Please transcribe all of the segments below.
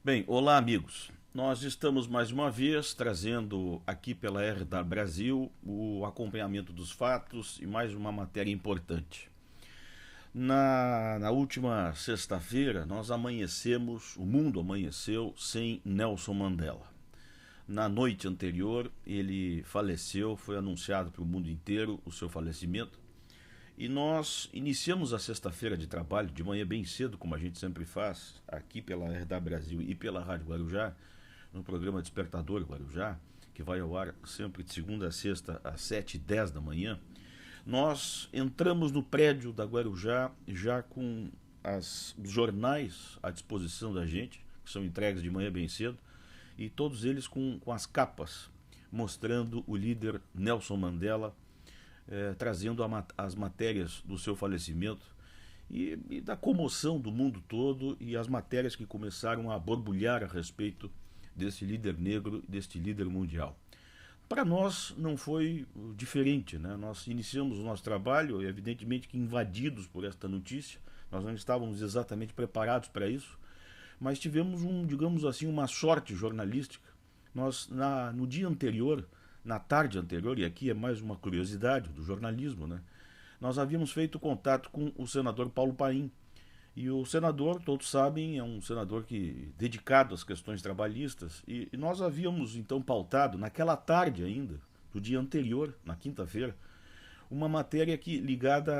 Bem, olá amigos. Nós estamos mais uma vez trazendo aqui pela RDA Brasil o acompanhamento dos fatos e mais uma matéria importante. Na última sexta-feira, nós amanhecemos, o mundo amanheceu sem Nelson Mandela. Na noite anterior, ele faleceu, foi anunciado para o mundo inteiro o seu falecimento. E nós iniciamos a sexta-feira de trabalho de manhã bem cedo, como a gente sempre faz, aqui pela RDA Brasil e pela Rádio Guarujá, no programa Despertador Guarujá, que vai ao ar sempre de segunda a sexta às 7h10 da manhã. Nós entramos no prédio da Guarujá já com os jornais à disposição da gente, que são entregues de manhã bem cedo, e todos eles com as capas mostrando o líder Nelson Mandela, trazendo as matérias do seu falecimento e da comoção do mundo todo e as matérias que começaram a borbulhar a respeito desse líder negro, deste líder mundial. Para nós não foi diferente, né? Nós iniciamos o nosso trabalho, evidentemente que invadidos por esta notícia, nós não estávamos exatamente preparados para isso, mas tivemos digamos assim, uma sorte jornalística. Nós, no dia anterior, na tarde anterior, e aqui é mais uma curiosidade do jornalismo, né? Nós havíamos feito contato com o senador Paulo Paim. E o senador, todos sabem, é um senador dedicado às questões trabalhistas. E nós havíamos então pautado, naquela tarde ainda, do dia anterior, na quinta-feira, uma matéria ligada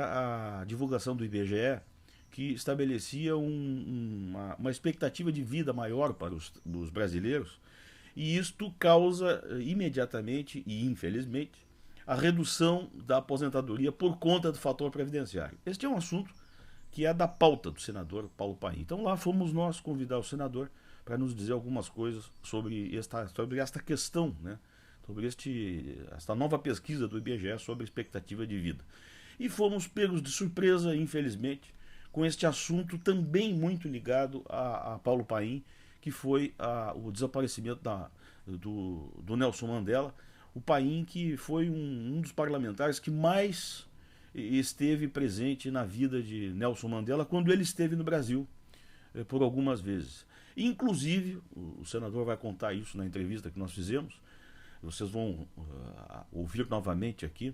à divulgação do IBGE, que estabelecia uma expectativa de vida maior para os brasileiros. E isto causa imediatamente e infelizmente a redução da aposentadoria por conta do fator previdenciário. Este é um assunto que é da pauta do senador Paulo Paim. Então lá fomos nós convidar o senador para nos dizer algumas coisas sobre esta questão, né? Sobre esta nova pesquisa do IBGE sobre expectativa de vida. E fomos pegos de surpresa, infelizmente, com este assunto também muito ligado a Paulo Paim, que foi o desaparecimento do Nelson Mandela. O Paim, que foi um dos parlamentares que mais esteve presente na vida de Nelson Mandela quando ele esteve no Brasil, por algumas vezes. Inclusive, o senador vai contar isso na entrevista que nós fizemos, vocês vão ouvir novamente aqui.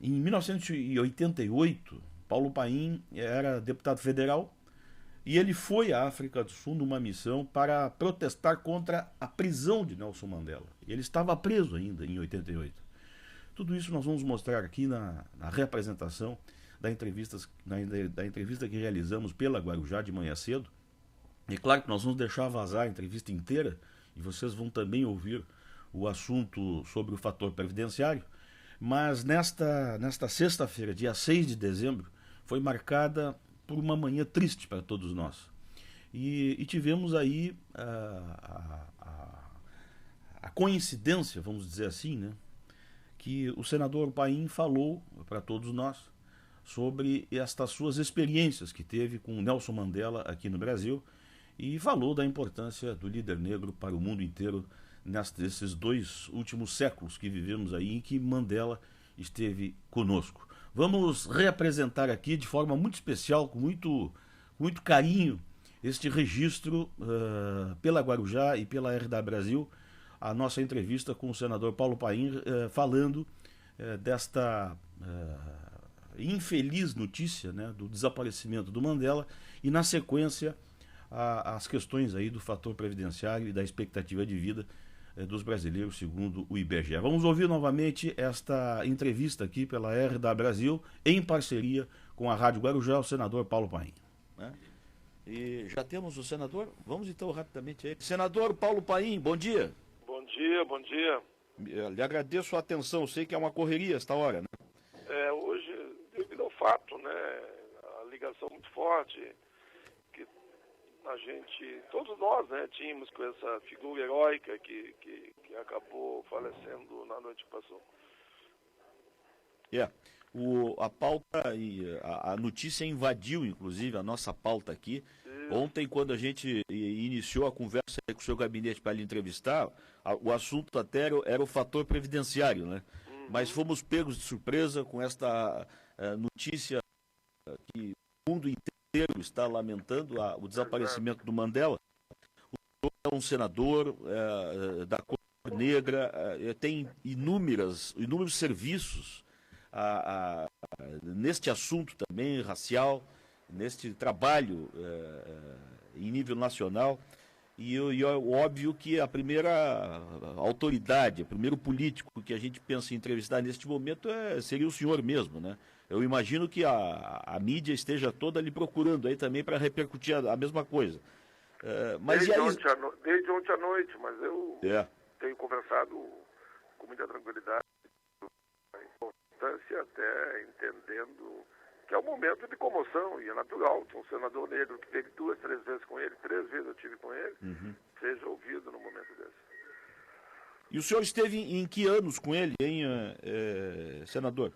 Em 1988, Paulo Paim era deputado federal e ele foi à África do Sul numa missão para protestar contra a prisão de Nelson Mandela. Ele estava preso ainda em 88. Tudo isso nós vamos mostrar aqui na reapresentação da entrevista que realizamos pela Guarujá de manhã cedo. E claro que nós vamos deixar vazar a entrevista inteira e vocês vão também ouvir o assunto sobre o fator previdenciário. Mas nesta sexta-feira, dia 6 de dezembro, foi marcada por uma manhã triste para todos nós. E tivemos aí a coincidência, vamos dizer assim, né, que o senador Paim falou para todos nós sobre estas suas experiências que teve com Nelson Mandela aqui no Brasil e falou da importância do líder negro para o mundo inteiro nesses 2 últimos séculos que vivemos aí, em que Mandela esteve conosco. Vamos reapresentar aqui de forma muito especial, com muito carinho, este registro pela Guarujá e pela RDA Brasil, a nossa entrevista com o senador Paulo Paim, falando desta infeliz notícia, né, do desaparecimento do Mandela e, na sequência, as questões aí do fator previdenciário e da expectativa de vida dos brasileiros, segundo o IBGE. Vamos ouvir novamente esta entrevista aqui pela RDA Brasil, em parceria com a Rádio Guarujá, o senador Paulo Paim. E já temos o senador? Vamos então rapidamente aí. Senador Paulo Paim, bom dia. Bom dia, bom dia. Lhe agradeço a atenção, sei que é uma correria esta hora, né? Hoje, devido ao fato, né, a ligação muito forte que a gente, todos nós, né, tínhamos com essa figura heróica que acabou falecendo na noite que passou. A pauta e a notícia invadiu, inclusive, a nossa pauta aqui. Isso. Ontem, quando a gente iniciou a conversa com o seu gabinete para lhe entrevistar, o assunto até era o fator previdenciário, né? Uhum. Mas fomos pegos de surpresa com esta notícia que o mundo inteiro inteiro está lamentando o desaparecimento do Mandela. O senhor é um senador da cor negra, tem inúmeros serviços neste assunto também racial, neste trabalho em nível nacional. E é óbvio que a primeira autoridade, o primeiro político que a gente pensa em entrevistar neste momento seria o senhor mesmo, né? Eu imagino que a mídia esteja toda ali procurando aí também para repercutir a mesma coisa. Mas desde ontem à noite, mas eu tenho conversado com muita tranquilidade, a importância, até entendendo que é um momento de comoção, e é natural que um senador negro que teve 2, 3 vezes com ele, 3 vezes eu tive com ele, seja ouvido num momento desse. E o senhor esteve em que anos com ele, hein, senador?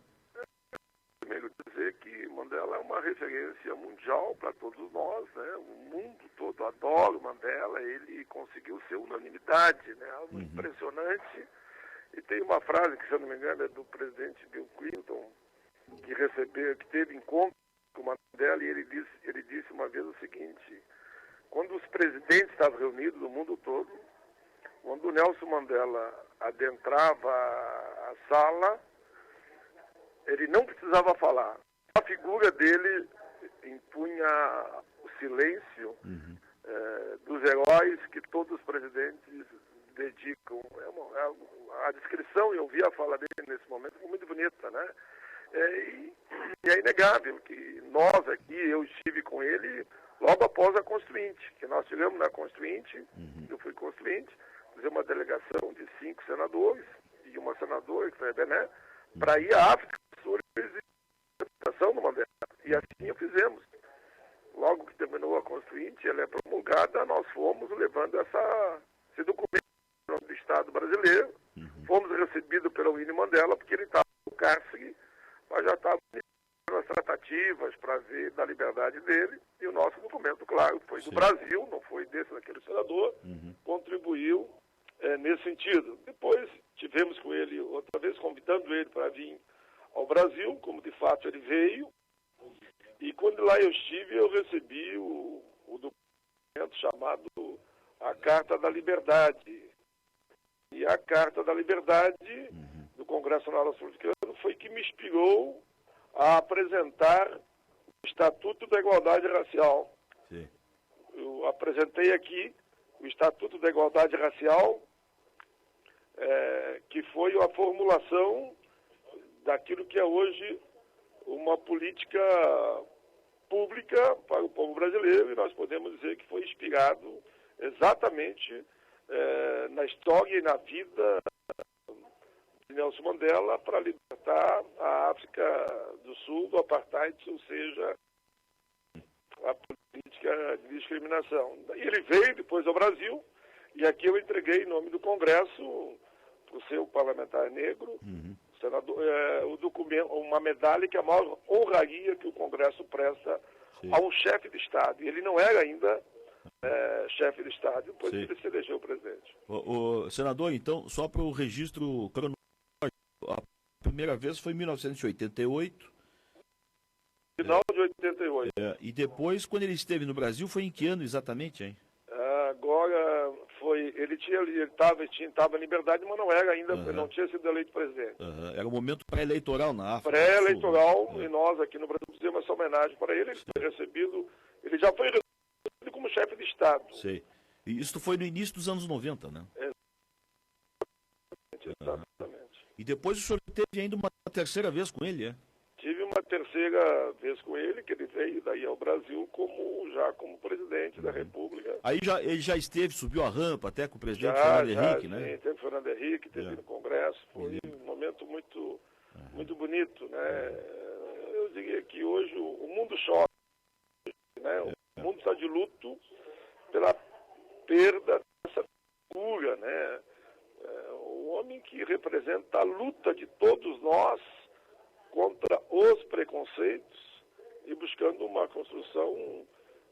Primeiro dizer que Mandela é uma referência mundial para todos nós, né? O mundo todo adora o Mandela, ele conseguiu ser unanimidade, né? Algo impressionante. E tem uma frase que, se eu não me engano, é do presidente Bill Clinton, que teve encontro com o Mandela, e ele disse uma vez o seguinte: quando os presidentes estavam reunidos do mundo todo, quando o Nelson Mandela adentrava a sala, ele não precisava falar. A figura dele impunha o silêncio dos heróis que todos os presidentes dedicam. A descrição, eu vi a fala dele nesse momento, foi muito bonita, né? E é inegável que nós aqui, eu estive com ele logo após a Constituinte, que nós tivemos na Constituinte, eu fui Constituinte, fizemos uma delegação de 5 senadores e uma senadora, que foi a Bené, para ir à África do Sul e representação do Mandela. E assim o fizemos. Logo que terminou a Constituinte, ela é promulgada, nós fomos levando esse documento do Estado brasileiro, fomos recebidos pelo Winnie Mandela, porque ele estava no cárcere, mas já estava nas tratativas para ver da liberdade dele, e o nosso documento, claro, foi do Brasil, não foi daquele senador, contribuiu nesse sentido. Depois tivemos com ele, outra vez, convidando ele para vir ao Brasil, como de fato ele veio, e quando lá eu estive, eu recebi o documento chamado a Carta da Liberdade. E a Carta da Liberdade do Congresso Norte-Americano foi que me inspirou a apresentar o Estatuto da Igualdade Racial. Sim. Eu apresentei aqui o Estatuto da Igualdade Racial, que foi a formulação daquilo que é hoje uma política pública para o povo brasileiro, e nós podemos dizer que foi inspirado exatamente na história e na vida de Nelson Mandela para libertar a África do Sul do apartheid, ou seja, a política de discriminação. E ele veio depois ao Brasil, e aqui eu entreguei em nome do Congresso para o seu parlamentar negro, senador, o documento, uma medalha que é a maior honraria que o Congresso presta a um chefe de Estado. E ele não era ainda chefe de Estado, depois ele se elegeu presidente. O senador, então, só para o registro cronológico, a primeira vez foi em 1988. Final de 88. E depois, quando ele esteve no Brasil, foi em que ano exatamente, hein? Agora foi, ele estava em liberdade, mas não era ainda, não tinha sido eleito presidente. Era um momento pré-eleitoral na África. Pré-eleitoral, e nós aqui no Brasil fizemos essa homenagem para ele. Ele já foi recebido como chefe de Estado. Sei. E isso foi no início dos anos 90, né? Exatamente. E depois o senhor teve ainda uma terceira vez com ele, Tive uma terceira vez com ele, que ele veio daí ao Brasil como presidente da República. Aí ele já esteve, subiu a rampa até com o presidente Fernando Henrique, né? Sim, teve Fernando Henrique, teve no Congresso, foi um momento muito, muito bonito, né? Eu diria que hoje o mundo chora, né? O mundo está de luto pela perda dessa figura, né? O homem que representa a luta de todos nós contra os preconceitos e buscando uma construção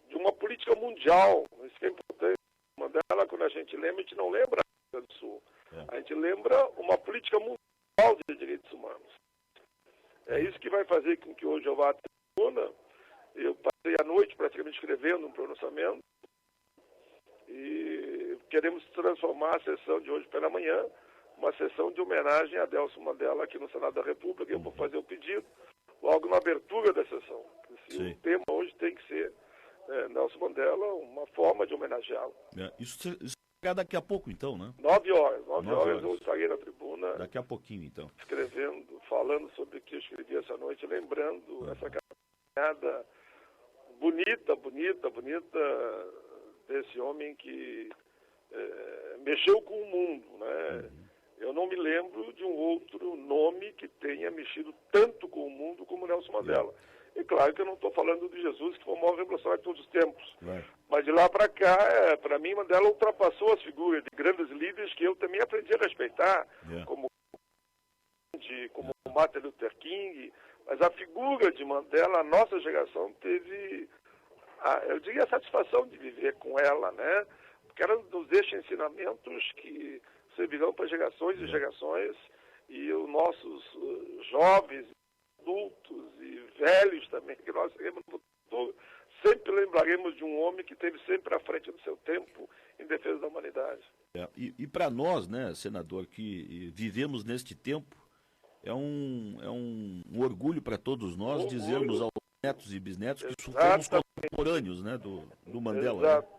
de uma política mundial. Isso que é importante. Mandela, quando a gente não lembra a África do Sul. A gente lembra uma política mundial de direitos humanos. É isso que vai fazer com que hoje eu vá à tribuna. Eu passei aí à noite, praticamente escrevendo um pronunciamento, e queremos transformar a sessão de hoje pela manhã uma sessão de homenagem a Nelson Mandela aqui no Senado da República. Eu vou fazer o pedido logo na abertura da sessão. O tema hoje tem que ser Nelson Mandela, uma forma de homenageá-lo. Isso será daqui a pouco, então, né? 9 horas eu estarei na tribuna. Daqui a pouquinho, então. Escrevendo, falando sobre o que eu escrevi essa noite, lembrando essa caminhada bonita desse homem que mexeu com o mundo, né? Eu não me lembro de um outro nome que tenha mexido tanto com o mundo como Nelson Mandela. E claro que eu não estou falando de Jesus, que foi o maior revolucionário de todos os tempos. Mas de lá para cá, para mim, Mandela ultrapassou as figuras de grandes líderes que eu também aprendi a respeitar, como Martin Luther King. Mas a figura de Mandela, a nossa geração teve, eu diria, a satisfação de viver com ela, né? Porque ela nos deixa ensinamentos que servirão para gerações e gerações, e os nossos jovens, adultos e velhos também, que nós seremos no futuro, sempre lembraremos de um homem que esteve sempre à frente do seu tempo em defesa da humanidade. E para nós, né, senador, que vivemos neste tempo, é um orgulho para todos nós dizermos aos netos e bisnetos que somos contemporâneos, né, do Mandela. Exato. Né?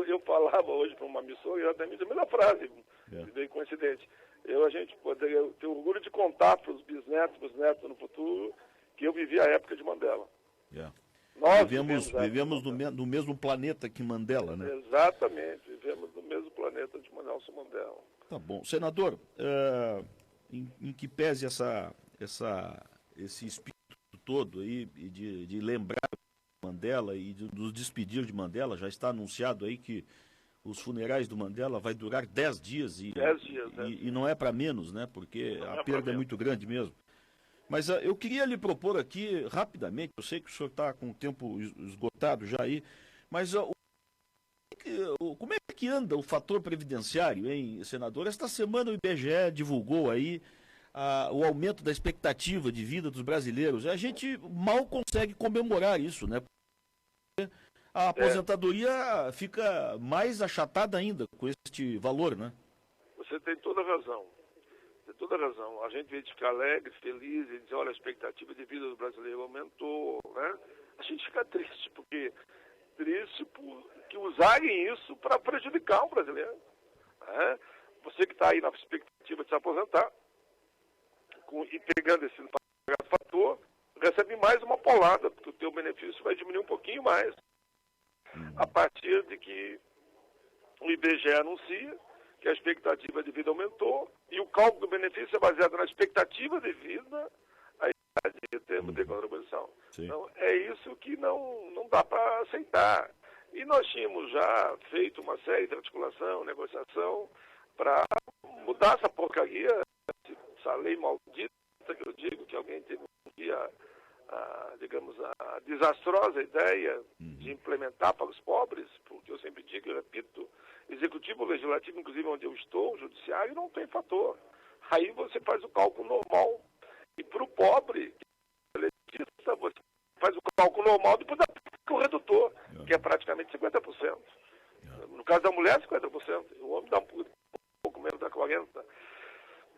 Eu falava hoje para uma emissora exatamente a mesma frase, bem coincidente. A gente poderia ter orgulho de contar para os bisnetos, no futuro, que eu vivi a época de Mandela. Nós vivemos no mesmo planeta que Mandela, né? Exatamente, vivemos no mesmo planeta de Nelson Mandela. Tá bom. Senador, em que pese esse espírito todo aí de lembrar Mandela e de nos despedir de Mandela, já está anunciado aí que os funerais do Mandela vai durar 10 dias. 10 dias, né? E não é para menos, né? Porque a perda é muito grande mesmo. Mas eu queria lhe propor aqui, rapidamente, eu sei que o senhor está com o tempo esgotado já aí, mas como é que anda o fator previdenciário, hein, senador? Esta semana o IBGE divulgou aí o aumento da expectativa de vida dos brasileiros. A gente mal consegue comemorar isso, né? A aposentadoria fica mais achatada ainda com este valor, né? Você tem toda a razão. A gente vem de ficar alegre, feliz e dizer, olha, a expectativa de vida do brasileiro aumentou, né? A gente fica triste por que usarem isso para prejudicar o brasileiro. Né? Você que está aí na expectativa de se aposentar e pegando esse fator, recebe mais uma polada, porque o teu benefício vai diminuir um pouquinho mais. A partir de que o IBGE anuncia que a expectativa de vida aumentou e o cálculo do benefício é baseado na expectativa de vida, a idade de termo de contribuição. Então, é isso que não dá para aceitar. E nós tínhamos já feito uma série de articulação, negociação, para mudar essa porcaria, essa lei maldita que eu digo, que alguém teve um dia a desastrosa ideia de implementar para os pobres, porque eu sempre digo e repito, executivo, legislativo, inclusive onde eu estou, o judiciário, não tem fator. Aí você faz o cálculo normal. E para o pobre, você faz o cálculo normal depois do redutor, que é praticamente 50%. No caso da mulher, 50%. O homem dá um pouco menos, dá 40%.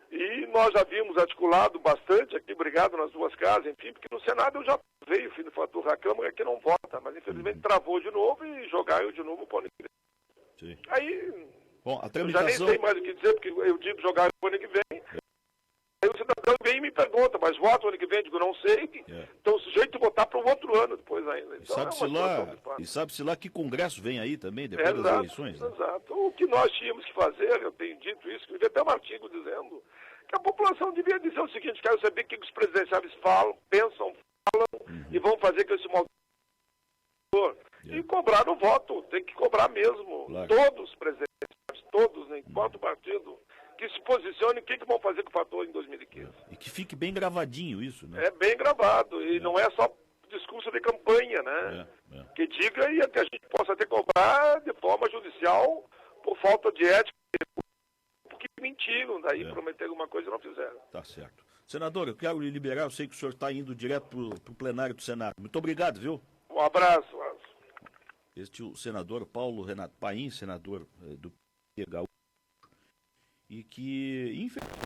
E nós já vimos articulado bastante aqui, brigado nas duas casas, enfim, porque no Senado eu já veio o fim do fator da Câmara que não vota, mas infelizmente travou de novo e jogaram de novo para o ano que vem. Aí, bom, a eu já nem sei mais o que dizer, porque eu digo jogar para o ano que vem. Aí o cidadão vem e me pergunta, mas vota o ano que vem? Eu digo, não sei. Então o sujeito votar para o outro ano depois ainda. Então, sabe-se lá que congresso vem aí também, depois das eleições. Né? Exato. O que nós tínhamos que fazer, eu tenho dito isso, escrevi até um artigo dizendo que a população devia dizer o seguinte: quero saber o que os presidenciáveis falam, pensam, e vão fazer com esse modo. E cobrar no voto, tem que cobrar mesmo. Claro. Todos os presidenciáveis, todos, nem importa o partido, que se posicione o que vão fazer com o fator em 2015. E que fique bem gravadinho isso, né? É bem gravado, e não é só discurso de campanha, né? Que diga e que a gente possa até cobrar de forma judicial por falta de ética, porque mentiram, daí prometeram uma coisa e não fizeram. Tá certo. Senador, eu quero lhe liberar, eu sei que o senhor está indo direto para o plenário do Senado. Muito obrigado, viu? Um abraço, Alisson. Este é o senador Paulo Renato Paim, senador do PGU, e que, infelizmente,